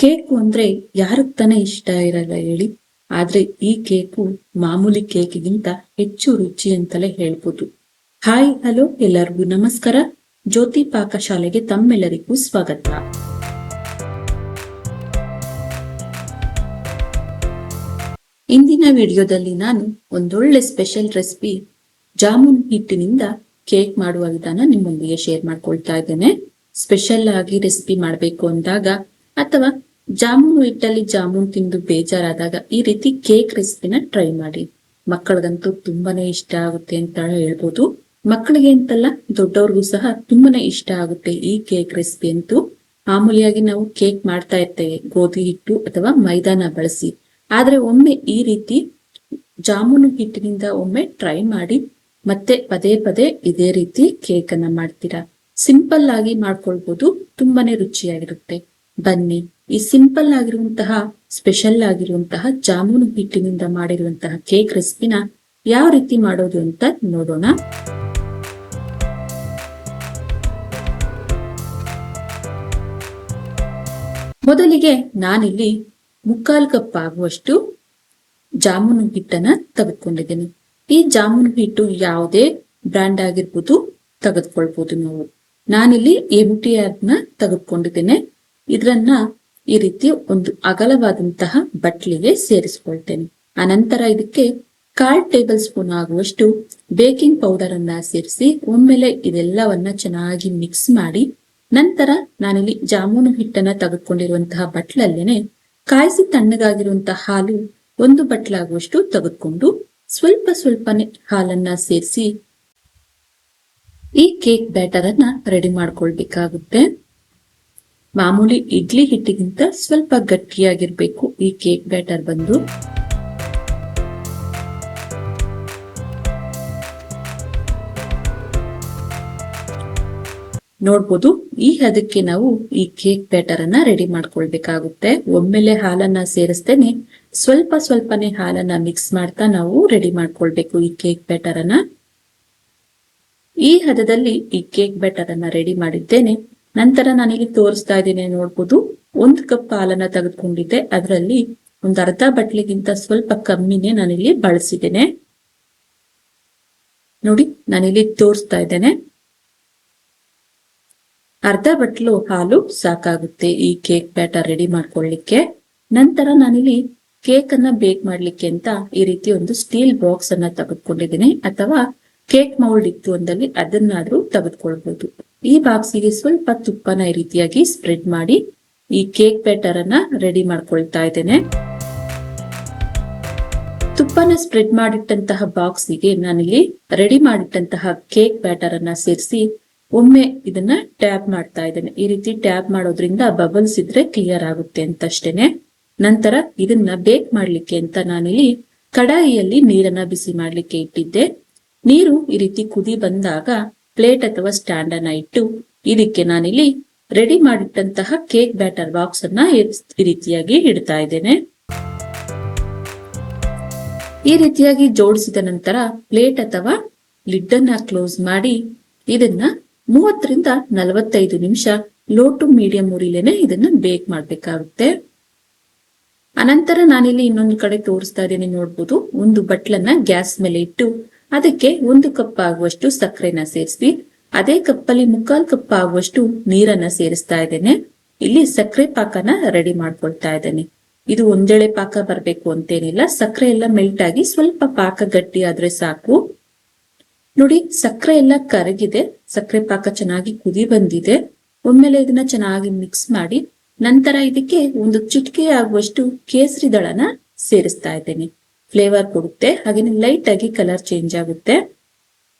Cake ಅಂದ್ರೆ ಯಾರಿಗ್ ತಾನೇ ಇಷ್ಟ ಇರಲ್ಲ ಹೇಳಿ. ಆದ್ರೆ ಈ ಕೇಕು ಮಾಮೂಲಿ ಕೇಕಿಗಿಂತ ಹೆಚ್ಚು ರುಚಿ ಅಂತಲೇ ಹೇಳ್ಬೋದು. ಹಾಯ್ ಹಲೋ ಎಲ್ಲರಿಗೂ ನಮಸ್ಕಾರ. ಜ್ಯೋತಿ ಪಾಕಶಾಲೆಗೆ ತಮ್ಮೆಲ್ಲರಿಗೂ ಸ್ವಾಗತ. ಇಂದಿನ ವಿಡಿಯೋದಲ್ಲಿ ನಾನು ಒಂದೊಳ್ಳೆ ಸ್ಪೆಷಲ್ ರೆಸಿಪಿ ಜಾಮೂನ್ ಹಿಟ್ಟಿನಿಂದ ಕೇಕ್ ಮಾಡುವ ವಿಧಾನ ನಿಮ್ಮೊಂದಿಗೆ ಶೇರ್ ಮಾಡ್ಕೊಳ್ತಾ ಇದ್ದೇನೆ. ಸ್ಪೆಷಲ್ ಆಗಿ ರೆಸಿಪಿ ಮಾಡಬೇಕು ಅಂದಾಗ ಅಥವಾ ಜಾಮೂನು ಹಿಟ್ಟಲ್ಲಿ ಜಾಮೂನ್ ತಿಂದು ಬೇಜಾರಾದಾಗ ಈ ರೀತಿ ಕೇಕ್ ರೆಸಿಪಿನ ಟ್ರೈ ಮಾಡಿ. ಮಕ್ಕಳಿಗಂತೂ ತುಂಬಾನೇ ಇಷ್ಟ ಆಗುತ್ತೆ ಅಂತ ಹೇಳ್ಬೋದು. ಮಕ್ಕಳಿಗೆ ಅಂತಲ್ಲ, ದೊಡ್ಡವ್ರಿಗೂ ಸಹ ತುಂಬಾನೇ ಇಷ್ಟ ಆಗುತ್ತೆ ಈ ಕೇಕ್ ರೆಸಿಪಿ ಅಂತೂ. ಮಾಮೂಲಿಯಾಗಿ ನಾವು ಕೇಕ್ ಮಾಡ್ತಾ ಇರ್ತೇವೆ ಗೋಧಿ ಹಿಟ್ಟು ಅಥವಾ ಮೈದಾನ ಬಳಸಿ. ಆದ್ರೆ ಒಮ್ಮೆ ಈ ರೀತಿ ಜಾಮೂನು ಹಿಟ್ಟಿನಿಂದ ಒಮ್ಮೆ ಟ್ರೈ ಮಾಡಿ, ಮತ್ತೆ ಪದೇ ಪದೇ ಇದೇ ರೀತಿ ಕೇಕ್ ಅನ್ನ ಮಾಡ್ತೀರಾ. ಸಿಂಪಲ್ ಆಗಿ ಮಾಡ್ಕೊಳ್ಬಹುದು, ತುಂಬಾನೇ ರುಚಿಯಾಗಿರುತ್ತೆ. ಬನ್ನಿ ಈ ಸಿಂಪಲ್ ಆಗಿರುವಂತಹ ಸ್ಪೆಷಲ್ ಆಗಿರುವಂತಹ ಜಾಮೂನು ಹಿಟ್ಟಿನಿಂದ ಮಾಡಿರುವಂತಹ ಕೇಕ್ ರೆಸಿಪಿನ ಯಾವ ರೀತಿ ಮಾಡೋದು ಅಂತ ನೋಡೋಣ. ಮೊದಲಿಗೆ ನಾನಿಲ್ಲಿ 3/4 ಕಪ್ ಆಗುವಷ್ಟು ಜಾಮೂನು ಹಿಟ್ಟನ್ನ ತೆಗೆದುಕೊಂಡಿದ್ದೇನೆ. ಈ ಜಾಮೂನು ಹಿಟ್ಟು ಯಾವುದೇ ಬ್ರ್ಯಾಂಡ್ ಆಗಿರ್ಬೋದು ತೆಗೆದುಕೊಳ್ಬಹುದು ನಾವು. ನಾನಿಲ್ಲಿ MTR ನ ತೆಗೆದುಕೊಂಡಿದ್ದೇನೆ. ಇದನ್ನ ಈ ರೀತಿ ಒಂದು ಅಗಲವಾದಂತಹ ಬಟ್ಲಿಗೆ ಸೇರಿಸ್ಕೊಳ್ತೇನೆ. ಅನಂತರ ಇದಕ್ಕೆ 1/4 ಟೇಬಲ್ ಸ್ಪೂನ್ ಆಗುವಷ್ಟು ಬೇಕಿಂಗ್ ಪೌಡರ್ ಅನ್ನ ಸೇರಿಸಿ ಒಮ್ಮೆಲೆ ಇದೆಲ್ಲವನ್ನ ಚೆನ್ನಾಗಿ ಮಿಕ್ಸ್ ಮಾಡಿ, ನಂತರ ನಾನಿಲ್ಲಿ ಜಾಮೂನು ಹಿಟ್ಟನ್ನ ತೆಗೆದುಕೊಂಡಿರುವಂತಹ ಬಟ್ಲಲ್ಲೇನೆ ಕಾಯಿಸಿ ತಣ್ಣಗಾಗಿರುವಂತಹ ಹಾಲು 1 ಬಟ್ಲಾಗುವಷ್ಟು ತೆಗೆದುಕೊಂಡು ಸ್ವಲ್ಪ ಸ್ವಲ್ಪನೇ ಹಾಲನ್ನ ಸೇರಿಸಿ ಈ ಕೇಕ್ ಬ್ಯಾಟರ್ ಅನ್ನ ರೆಡಿ ಮಾಡ್ಕೊಳ್ಬೇಕಾಗುತ್ತೆ. ಮಾಮೂಲಿ ಇಡ್ಲಿ ಹಿಟ್ಟಿಗಿಂತ ಸ್ವಲ್ಪ ಗಟ್ಟಿಯಾಗಿರ್ಬೇಕು ಈ ಕೇಕ್ ಬ್ಯಾಟರ್ ಬಂದು. ನೋಡ್ಬೋದು, ಈ ಹದಕ್ಕೆ ನಾವು ಈ ಕೇಕ್ ಬ್ಯಾಟರ್ ಅನ್ನ ರೆಡಿ ಮಾಡ್ಕೊಳ್ಬೇಕಾಗುತ್ತೆ. ಒಮ್ಮೆಲೆ ಹಾಲನ್ನ ಸೇರಿಸ್ತೇನೆ, ಸ್ವಲ್ಪ ಸ್ವಲ್ಪನೇ ಹಾಲನ್ನ ಮಿಕ್ಸ್ ಮಾಡ್ತಾ ನಾವು ರೆಡಿ ಮಾಡ್ಕೊಳ್ಬೇಕು ಈ ಕೇಕ್ ಬ್ಯಾಟರ್ ಅನ್ನ. ಈ ಹದದಲ್ಲಿ ಈ ಕೇಕ್ ಬ್ಯಾಟರ್ ಅನ್ನ ರೆಡಿ ಮಾಡಿದ್ದೇನೆ. ನಂತರ ನಾನಿಲ್ಲಿ ತೋರಿಸ್ತಾ ಇದ್ದೇನೆ, ನೋಡ್ಬೋದು 1 ಕಪ್ ಹಾಲನ್ನ ತೆಗೆದುಕೊಂಡಿದ್ದೆ. ಅದರಲ್ಲಿ ಒಂದು ಅರ್ಧ ಬಟ್ಲಿಗಿಂತ ಸ್ವಲ್ಪ ಕಮ್ಮಿನೇ ನಾನಿಲ್ಲಿ ಬಳಸಿದ್ದೇನೆ. ನೋಡಿ, ನಾನಿಲ್ಲಿ ತೋರಿಸ್ತಾ ಇದ್ದೇನೆ, ಅರ್ಧ ಬಟ್ಲು ಹಾಲು ಸಾಕಾಗುತ್ತೆ ಈ ಕೇಕ್ ಬ್ಯಾಟರ್ ರೆಡಿ ಮಾಡ್ಕೊಳ್ಳಿಕ್ಕೆ. ನಂತರ ನಾನಿಲ್ಲಿ ಕೇಕ್ ಅನ್ನ ಬೇಕ್ ಮಾಡ್ಲಿಕ್ಕೆ ಅಂತ ಈ ರೀತಿ ಒಂದು ಸ್ಟೀಲ್ ಬಾಕ್ಸ್ ಅನ್ನ ತೆಗೆದುಕೊಂಡಿದ್ದೇನೆ, ಅಥವಾ ಕೇಕ್ ಮೌಲ್ಡ್ ಇತ್ತು ಅಂದಲ್ಲಿ ಅದನ್ನಾದ್ರೂ ತೆಗೆದುಕೊಳ್ಬಹುದು. ಈ ಬಾಕ್ಸಿಗೆ ಸ್ವಲ್ಪ ತುಪ್ಪನ ಈ ರೀತಿಯಾಗಿ ಸ್ಪ್ರೆಡ್ ಮಾಡಿ ಈ ಕೇಕ್ ಬ್ಯಾಟರ್ ಅನ್ನ ರೆಡಿ ಮಾಡ್ಕೊಳ್ತಾ ಇದ್ದೇನೆ. ತುಪ್ಪನ ಸ್ಪ್ರೆಡ್ ಮಾಡಿಟ್ಟಂತಹ ಬಾಕ್ಸಿಗೆ ನಾನಿಲ್ಲಿ ರೆಡಿ ಮಾಡಿಟ್ಟಂತಹ ಕೇಕ್ ಬ್ಯಾಟರ್ ಅನ್ನ ಸೇರಿಸಿ ಒಮ್ಮೆ ಇದನ್ನ ಟ್ಯಾಪ್ ಮಾಡ್ತಾ ಇದ್ದೇನೆ. ಈ ರೀತಿ ಟ್ಯಾಪ್ ಮಾಡೋದ್ರಿಂದ ಬಬಲ್ಸ್ ಇದ್ರೆ ಕ್ಲಿಯರ್ ಆಗುತ್ತೆ ಅಂತಷ್ಟೇನೆ. ನಂತರ ಇದನ್ನ ಬೇಕ್ ಮಾಡ್ಲಿಕ್ಕೆ ಅಂತ ನಾನಿಲ್ಲಿ ಕಡಾಯಿಯಲ್ಲಿ ನೀರನ್ನ ಬಿಸಿ ಮಾಡ್ಲಿಕ್ಕೆ ಇಟ್ಟಿದ್ದೆ. ನೀರು ಈ ರೀತಿ ಕುದಿ ಬಂದಾಗ ಪ್ಲೇಟ್ ಅಥವಾ ಸ್ಟ್ಯಾಂಡ್ ಅನ್ನ ಇಟ್ಟು ಇದಕ್ಕೆ ನಾನಿಲ್ಲಿ ರೆಡಿ ಮಾಡಿಟ್ಟಂತಹ ಕೇಕ್ ಬ್ಯಾಟರ್ ಬಾಕ್ಸ್ ಅನ್ನ ಈ ರೀತಿಯಾಗಿ ಇಡ್ತಾ ಇದ್ದೇನೆ. ಈ ರೀತಿಯಾಗಿ ಜೋಡಿಸಿದ ನಂತರ ಪ್ಲೇಟ್ ಅಥವಾ ಲಿಡ್ ಅನ್ನ ಕ್ಲೋಸ್ ಮಾಡಿ ಇದನ್ನ 30 ರಿಂದ 45 ನಿಮಿಷ ಲೋ ಟು ಮೀಡಿಯಂ ಉರಿಲೇನೆ ಇದನ್ನ ಬೇಕ್ ಮಾಡ್ಬೇಕಾಗುತ್ತೆ. ಅನಂತರ ನಾನಿಲ್ಲಿ ಇನ್ನೊಂದು ಕಡೆ ತೋರಿಸ್ತಾ ಇದ್ದೇನೆ, ನೋಡ್ಬೋದು. ಒಂದು ಬಟ್ಲನ್ನ ಗ್ಯಾಸ್ ಮೇಲೆ ಇಟ್ಟು ಅದಕ್ಕೆ 1 ಕಪ್ ಆಗುವಷ್ಟು ಸಕ್ಕರೆನ ಸೇರಿಸಿ ಅದೇ ಕಪ್ಪಲ್ಲಿ 3/4 ಕಪ್ ಆಗುವಷ್ಟು ನೀರನ್ನ ಸೇರಿಸ್ತಾ ಇದ್ದೇನೆ. ಇಲ್ಲಿ ಸಕ್ಕರೆ ಪಾಕನ ರೆಡಿ ಮಾಡ್ಕೊಳ್ತಾ ಇದ್ದೇನೆ. ಇದು ಒಂದೆಳೆ ಪಾಕ ಬರ್ಬೇಕು ಅಂತೇನಿಲ್ಲ, ಸಕ್ಕರೆ ಎಲ್ಲ ಮೆಲ್ಟ್ ಆಗಿ ಸ್ವಲ್ಪ ಪಾಕ ಗಟ್ಟಿ ಆದ್ರೆ ಸಾಕು. ನೋಡಿ, ಸಕ್ಕರೆ ಎಲ್ಲ ಕರಗಿದೆ, ಸಕ್ಕರೆ ಪಾಕ ಚೆನ್ನಾಗಿ ಕುದಿ ಬಂದಿದೆ. ಒಮ್ಮೆಲೆ ಇದನ್ನ ಚೆನ್ನಾಗಿ ಮಿಕ್ಸ್ ಮಾಡಿ ನಂತರ ಇದಕ್ಕೆ ಒಂದು ಚಿಟಿಕೆ ಆಗುವಷ್ಟು ಕೇಸರಿ ದಳನ ಸೇರಿಸ್ತಾ ಇದ್ದೇನೆ. ಫ್ಲೇವರ್ ಕೊಡುತ್ತೆ, ಹಾಗೇನೆ ಲೈಟ್ ಆಗಿ ಕಲರ್ ಚೇಂಜ್ ಆಗುತ್ತೆ.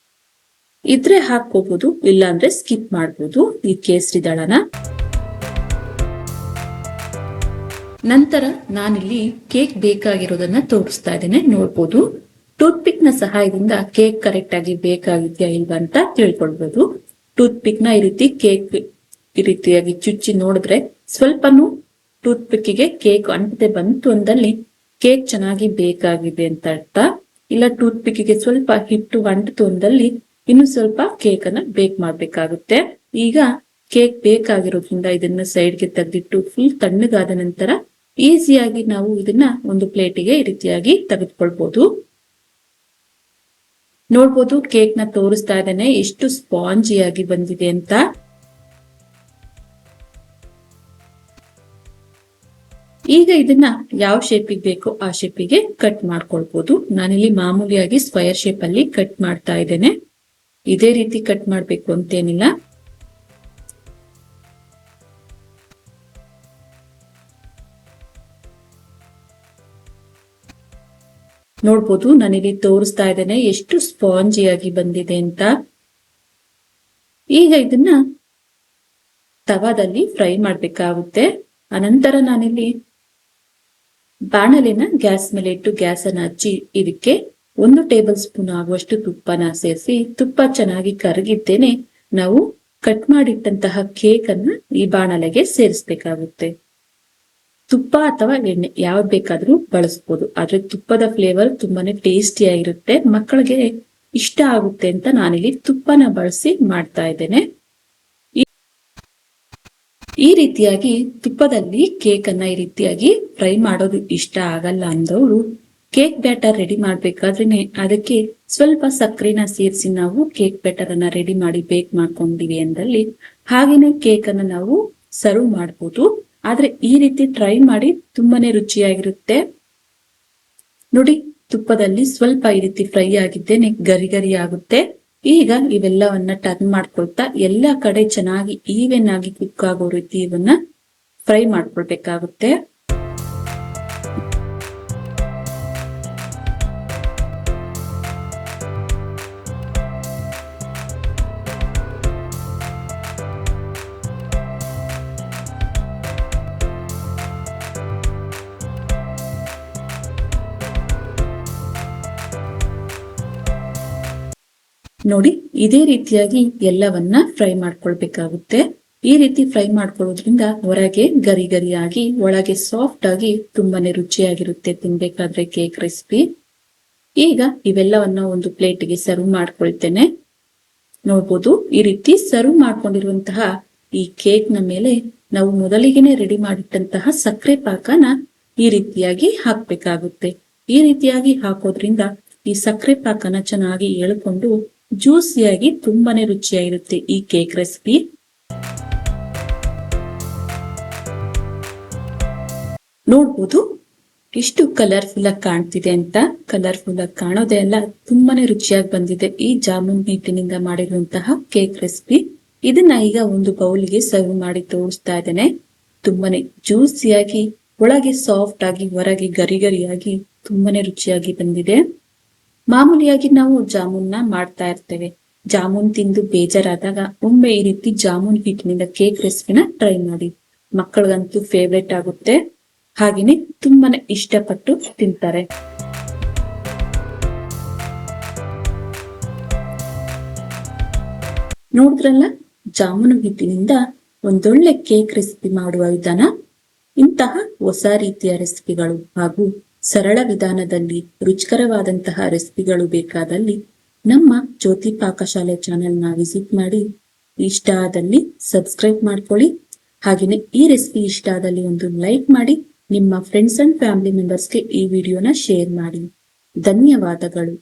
ಇದ್ರೆ ಹಾಕೋಬಹುದು, ಇಲ್ಲ ಅಂದ್ರೆ ಸ್ಕಿಪ್ ಮಾಡಬಹುದು ಈ ಕೇಸರಿ ದಳನ. ನಂತರ ನಾನಿಲ್ಲಿ ಕೇಕ್ ಬೇಕಾಗಿರೋದನ್ನ ತೋರಿಸ್ತಾ ಇದ್ದೇನೆ. ನೋಡ್ಬೋದು, ಟೂತ್ ಪಿಕ್ ನ ಸಹಾಯದಿಂದ ಕೇಕ್ ಕರೆಕ್ಟ್ ಆಗಿ ಬೇಕಾಗಿದ್ಯಾ ಇಲ್ವಾ ಅಂತ ತಿಳ್ಕೊಳ್ಬಹುದು. ಟೂತ್ ಪಿಕ್ ನ ಈ ರೀತಿ ಕೇಕ್ ಈ ರೀತಿಯಾಗಿ ಚುಚ್ಚಿ ನೋಡಿದ್ರೆ ಸ್ವಲ್ಪನೂ ಟೂತ್ ಪಿಕ್ಕಿಗೆ ಕೇಕ್ ಅಂಟದೆ ಬಂತು ಅಂದಲ್ಲಿ ಕೇಕ್ ಚೆನ್ನಾಗಿ ಬೇಕಾಗಿದೆ ಅಂತ ಅರ್ಥ. ಇಲ್ಲ ಟೂತ್ ಪಿಕ್ಕಿಗೆ ಸ್ವಲ್ಪ ಹಿಟ್ಟು ಅಂಟಿತು ಅಂದಲ್ಲಿ ಇನ್ನು ಸ್ವಲ್ಪ ಕೇಕ್ ಅನ್ನ ಬೇಕ್ ಮಾಡ್ಬೇಕಾಗುತ್ತೆ. ಈಗ ಕೇಕ್ ಬೇಕಾಗಿರೋದ್ರಿಂದ ಇದನ್ನ ಸೈಡ್ಗೆ ತೆಗೆದಿಟ್ಟು ಫುಲ್ ತಣ್ಣಗಾದ ನಂತರ ಈಸಿಯಾಗಿ ನಾವು ಇದನ್ನ ಒಂದು ಪ್ಲೇಟಿಗೆ ಈ ರೀತಿಯಾಗಿ ತೆಗೆದುಕೊಳ್ಬಹುದು. ನೋಡ್ಬೋದು ಕೇಕ್ ನ ತೋರಿಸ್ತಾ ಇದ್ದೇನೆ ಎಷ್ಟು ಸ್ಪಾಂಜಿಯಾಗಿ ಬಂದಿದೆ ಅಂತ. ಈಗ ಇದನ್ನ ಯಾವ ಶೇಪಿಗೆ ಬೇಕೋ ಆ ಶೇಪಿಗೆ ಕಟ್ ಮಾಡ್ಕೊಳ್ಬಹುದು. ನಾನಿಲ್ಲಿ ಮಾಮೂಲಿಯಾಗಿ ಸ್ಕ್ವಯರ್ ಶೇಪ್ ಅಲ್ಲಿ ಕಟ್ ಮಾಡ್ತಾ ಇದ್ದೇನೆ. ಇದೇ ರೀತಿ ಕಟ್ ಮಾಡ್ಬೇಕು ಅಂತೇನಿಲ್ಲ. ನೋಡ್ಬೋದು ನಾನಿಲ್ಲಿ ತೋರಿಸ್ತಾ ಇದ್ದೇನೆ ಎಷ್ಟು ಸ್ಪಾಂಜಿಯಾಗಿ ಬಂದಿದೆ ಅಂತ. ಈಗ ಇದನ್ನ ತವಾದಲ್ಲಿ ಫ್ರೈ ಮಾಡ್ಬೇಕಾಗುತ್ತೆ. ಅನಂತರ ನಾನಿಲ್ಲಿ ಬಾಣಲೆನ ಗ್ಯಾಸ್ ಮೇಲೆ ಇಟ್ಟು ಗ್ಯಾಸ್ ಅನ್ನ ಹಚ್ಚಿ ಇದಕ್ಕೆ 1 ಟೇಬಲ್ ಸ್ಪೂನ್ ಆಗುವಷ್ಟು ತುಪ್ಪನ ಸೇರಿಸಿ, ತುಪ್ಪ ಚೆನ್ನಾಗಿ ಕರಗಿದ್ದೇನೆ ನಾವು ಕಟ್ ಮಾಡಿಟ್ಟಂತಹ ಕೇಕ್ ಅನ್ನ ಈ ಬಾಣಲೆಗೆ ಸೇರಿಸಬೇಕಾಗುತ್ತೆ. ತುಪ್ಪ ಅಥವಾ ಎಣ್ಣೆ ಯಾವ್ದು ಬೇಕಾದ್ರೂ ಬಳಸಬಹುದು. ಆದ್ರೆ ತುಪ್ಪದ ಫ್ಲೇವರ್ ತುಂಬಾನೇ ಟೇಸ್ಟಿಯಾಗಿರುತ್ತೆ, ಮಕ್ಕಳಿಗೆ ಇಷ್ಟ ಆಗುತ್ತೆ ಅಂತ ನಾನಿಲ್ಲಿ ತುಪ್ಪನ ಬಳಸಿ ಮಾಡ್ತಾ ಇದ್ದೇನೆ. ಈ ರೀತಿಯಾಗಿ ತುಪ್ಪದಲ್ಲಿ ಕೇಕ್ ಅನ್ನ ಈ ರೀತಿಯಾಗಿ ಫ್ರೈ ಮಾಡೋದು ಇಷ್ಟ ಆಗಲ್ಲ ಅಂದವರು ಕೇಕ್ ಬ್ಯಾಟರ್ ರೆಡಿ ಮಾಡ್ಬೇಕಾದ್ರೇನೆ ಅದಕ್ಕೆ ಸ್ವಲ್ಪ ಸಕ್ಕರೆನ ಸೇರಿಸಿ ನಾವು ಕೇಕ್ ಬ್ಯಾಟರ್ ಅನ್ನ ರೆಡಿ ಮಾಡಿ ಬೇಕ್ ಮಾಡ್ಕೊಂಡಿವಿ ಅಂದಲ್ಲಿ ಹಾಗೇನೆ ಕೇಕ್ ಅನ್ನ ನಾವು ಸರ್ವ್ ಮಾಡಬಹುದು. ಆದ್ರೆ ಈ ರೀತಿ ಟ್ರೈ ಮಾಡಿ ತುಂಬಾನೇ ರುಚಿಯಾಗಿರುತ್ತೆ. ನೋಡಿ, ತುಪ್ಪದಲ್ಲಿ ಸ್ವಲ್ಪ ಈ ರೀತಿ ಫ್ರೈ ಆಗಿದ್ದೇನೆ ಗರಿ ಗರಿ ಆಗುತ್ತೆ. ಈಗ ಇವೆಲ್ಲವನ್ನ ಟರ್ನ್ ಮಾಡ್ಕೊಳ್ತಾ ಎಲ್ಲ ಕಡೆ ಚೆನ್ನಾಗಿ ಈವೆನ್ ಆಗಿ ಕುಕ್ ಆಗೋ ರೀತಿ ಇವನ್ನ ಫ್ರೈ ಮಾಡ್ಕೊಳ್ಬೇಕಾಗುತ್ತೆ. ನೋಡಿ, ಇದೇ ರೀತಿಯಾಗಿ ಎಲ್ಲವನ್ನ ಫ್ರೈ ಮಾಡ್ಕೊಳ್ಬೇಕಾಗುತ್ತೆ. ಈ ರೀತಿ ಫ್ರೈ ಮಾಡ್ಕೊಳ್ಳೋದ್ರಿಂದ ಹೊರಗೆ ಗರಿ ಗರಿಯಾಗಿ ಒಳಗೆ ಸಾಫ್ಟ್ ಆಗಿ ತುಂಬಾನೇ ರುಚಿಯಾಗಿರುತ್ತೆ ತಿನ್ಬೇಕಾದ್ರೆ ಕೇಕ್ ರೆಸಿಪಿ. ಈಗ ಇವೆಲ್ಲವನ್ನ ಒಂದು ಪ್ಲೇಟ್ಗೆ ಸರ್ವ್ ಮಾಡ್ಕೊಳ್ತೇನೆ. ನೋಡ್ಬೋದು, ಈ ರೀತಿ ಸರ್ವ್ ಮಾಡ್ಕೊಂಡಿರುವಂತಹ ಈ ಕೇಕ್ ನ ಮೇಲೆ ನಾವು ಮೊದಲಿಗೆನೆ ರೆಡಿ ಮಾಡಿಟ್ಟಂತಹ ಸಕ್ಕರೆ ಪಾಕನ ಈ ರೀತಿಯಾಗಿ ಹಾಕ್ಬೇಕಾಗುತ್ತೆ. ಈ ರೀತಿಯಾಗಿ ಹಾಕೋದ್ರಿಂದ ಈ ಸಕ್ಕರೆ ಪಾಕನ ಚೆನ್ನಾಗಿ ಎಳ್ಕೊಂಡು ಜ್ಯೂಸಿಯಾಗಿ ತುಂಬಾನೇ ರುಚಿಯಾಗಿರುತ್ತೆ ಈ ಕೇಕ್ ರೆಸಿಪಿ. ನೋಡ್ಬೋದು ಎಷ್ಟು ಕಲರ್ಫುಲ್ ಆಗಿ ಕಾಣ್ತಿದೆ ಅಂತ. ಕಲರ್ಫುಲ್ ಆಗಿ ಕಾಣೋದೇ ಅಲ್ಲ, ತುಂಬಾನೇ ರುಚಿಯಾಗಿ ಬಂದಿದೆ ಈ ಜಾಮೂನ್ ಹಿಟ್ಟಿನಿಂದ ಮಾಡಿರುವಂತಹ ಕೇಕ್ ರೆಸಿಪಿ. ಇದನ್ನ ಈಗ ಒಂದು ಬೌಲ್ಗೆ ಸರ್ವ್ ಮಾಡಿ ತೋರಿಸ್ತಾ ಇದ್ದೇನೆ. ತುಂಬಾನೇ ಜ್ಯೂಸಿಯಾಗಿ ಒಳಗೆ ಸಾಫ್ಟ್ ಆಗಿ ಹೊರಗೆ ಗರಿ ಗರಿಯಾಗಿ ತುಂಬಾನೇ ರುಚಿಯಾಗಿ ಬಂದಿದೆ. ಮಾಮೂಲಿಯಾಗಿ ನಾವು ಜಾಮೂನ್ನ ಮಾಡ್ತಾ ಇರ್ತೇವೆ. ಜಾಮೂನ್ ತಿಂದು ಬೇಜಾರಾದಾಗ ಒಮ್ಮೆ ಈ ರೀತಿ ಜಾಮೂನ್ ಹಿಟ್ಟಿನಿಂದ ಕೇಕ್ ರೆಸಿಪಿನ ಟ್ರೈ ಮಾಡಿ. ಮಕ್ಕಳಿಗಂತೂ ಫೇವ್ರೆಟ್ ಆಗುತ್ತೆ, ಹಾಗೇನೆ ತುಂಬಾನೇ ಇಷ್ಟಪಟ್ಟು ತಿಂತಾರೆ. ನೋಡಿದ್ರಲ್ಲ, ಜಾಮೂನು ಹಿಟ್ಟಿನಿಂದ ಒಂದೊಳ್ಳೆ ಕೇಕ್ ರೆಸಿಪಿ ಮಾಡುವ ವಿಧಾನ. ಇಂತಹ ಹೊಸ ರೀತಿಯ ರೆಸಿಪಿಗಳು ಹಾಗೂ ಸರಳ ವಿಧಾನದಲ್ಲಿ ರುಚಿಕರವಾದಂತಹ ರೆಸಿಪಿಗಳು ಬೇಕಾದಲ್ಲಿ ನಮ್ಮ ಜ್ಯೋತಿ ಪಾಕಶಾಲೆ ಚಾನೆಲ್ನ ವಿಸಿಟ್ ಮಾಡಿ. ಇಷ್ಟ ಆದಲ್ಲಿ ಸಬ್ಸ್ಕ್ರೈಬ್ ಮಾಡ್ಕೊಳ್ಳಿ. ಹಾಗೆಯೇ ಈ ರೆಸಿಪಿ ಇಷ್ಟ ಆದಲ್ಲಿ ಒಂದು ಲೈಕ್ ಮಾಡಿ. ನಿಮ್ಮ ಫ್ರೆಂಡ್ಸ್ ಅಂಡ್ ಫ್ಯಾಮಿಲಿ ಮೆಂಬರ್ಸ್ಗೆ ಈ ವಿಡಿಯೋನ ಶೇರ್ ಮಾಡಿ. ಧನ್ಯವಾದಗಳು.